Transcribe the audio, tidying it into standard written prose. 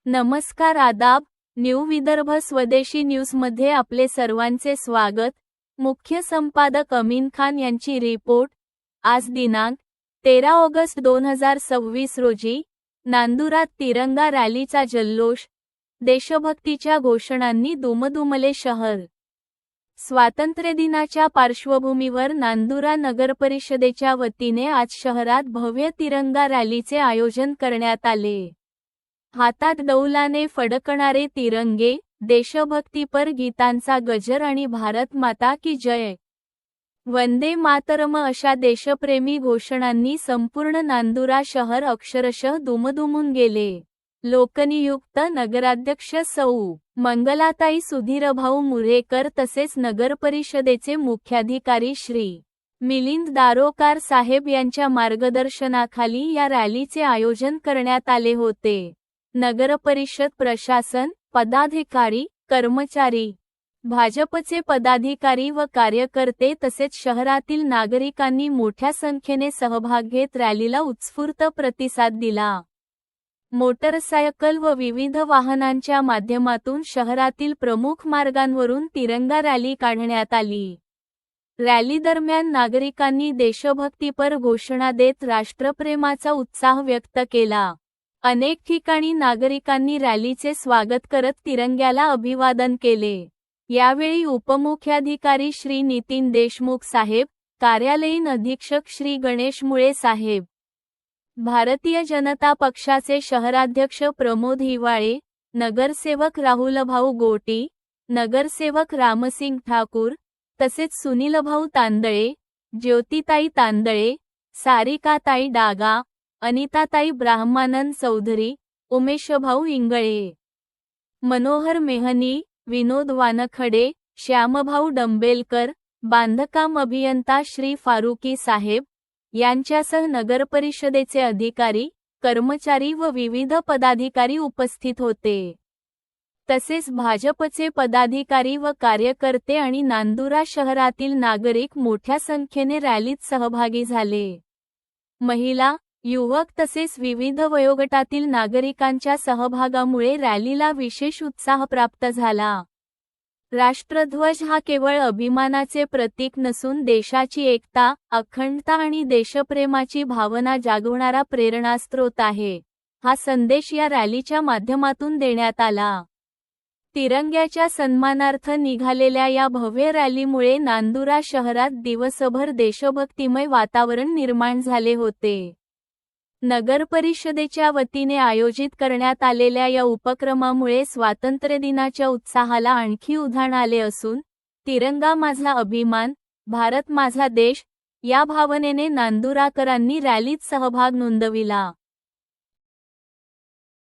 नमस्कार आदाब, न्यू विदर्भ स्वदेशी न्यूजमध्ये आपले सर्वांचे स्वागत। मुख्य संपादक अमीन खान यांची रिपोर्ट। आज दिनांक 13 ऑगस्ट 2026 रोजी नांदुरात तिरंगा रॅलीचा जल्लोष, देशभक्तीच्या घोषणांनी दुमदुमले शहर। स्वातंत्र्यदिनाच्या पार्श्वभूमीवर नांदुरा नगरपरिषदेच्या वतीने आज शहरात भव्य तिरंगा रॅलीचे आयोजन करण्यात आले। हातात डौलाने फडकणारे तिरंगे, देशभक्तीपर गीतांचा गजर आणि भारत माता की जय, वंदे मातरम अशा देशप्रेमी घोषणांनी संपूर्ण नांदुरा शहर अक्षरशः दुमदुमून गेले। लोकनियुक्त नगराध्यक्ष सौ. मंगलाताई सुधीरभाऊ मुरेकर तसेच नगरपरिषदेचे मुख्याधिकारी श्री. मिलिंद दारोकार साहेब यांच्या मार्गदर्शनाखाली या रॅलीचे आयोजन करण्यात आले होते। नगरपरिषद प्रशासन, पदाधिकारी, कर्मचारी, भाजपचे पदाधिकारी व कार्यकर्ते तसेच शहरातील नागरिकांनी मोठ्या संख्येने सहभाग घेत रॅलीला उत्स्फूर्त प्रतिसाद दिला। मोटरसायकल व विविध वाहनांच्या माध्यमातून शहरातील प्रमुख मार्गांवरून तिरंगा रॅली काढण्यात आली। रॅली दरम्यान नागरिकांनी देशभक्तीपर घोषणा देत राष्ट्रप्रेमाचा उत्साह व्यक्त केला। अनेक ठिकाणी नागरिकांनी रॅलीचे स्वागत करत तिरंग्याला अभिवादन केले। यावेळी उपमुख्याधिकारी श्री नितीन देशमुख साहेब, कार्यालयीन अधीक्षक श्री गणेश मुळे साहेब, भारतीय जनता पक्षाचे शहराध्यक्ष प्रमोद हिवाळे, नगरसेवक राहुलभाऊ गोटी, नगरसेवक रामसिंग ठाकूर, तसेच सुनीलभाऊ तांदळे, ज्योतिताई तांदळे, सारिकाताई डागा, अनिताताई ब्राह्मानंद चौधरी, उमेशभाऊ इंगळे, मनोहर मेहनी, विनोद वानखडे, श्यामभाऊ डंबेलकर, बांधकाम अभियंता श्री फारुकी साहेब यांच्यासह नगरपरिषदेचे अधिकारी, कर्मचारी व विविध पदाधिकारी उपस्थित होते। तसेच भाजपचे पदाधिकारी व कार्यकर्ते आणि नांदुरा शहरातील नागरिक मोठ्या संख्येने रॅलीत सहभागी झाले। महिला, युवक तसेच विविध वयोगटातील नागरिकांच्या सहभागामुळे रॅलीला विशेष उत्साह प्राप्त झाला। राष्ट्रध्वज हा केवळ अभिमानाचे प्रतीक नसून देशाची एकता, अखंडता आणि देशप्रेमाची भावना जागवणारा प्रेरणास्त्रोत आहे। हा संदेश या रॅलीच्या माध्यमातून देण्यात आला। तिरंग्याच्या सन्मानार्थ निघालेल्या या भव्य रॅलीमुळे नांदुरा शहरात दिवसभर देशभक्तिमय वातावरण निर्माण झाले होते। नगरपरिषदेच्या वतीने आयोजित करण्यात आलेल्या या उपक्रमामुळे स्वातंत्र्यदिनाच्या उत्साहाला आणखी उधाण आले असून, तिरंगा माझा अभिमान, भारत माझा देश या भावनेने नांदुराकरांनी रॅलीत सहभाग नोंदविला।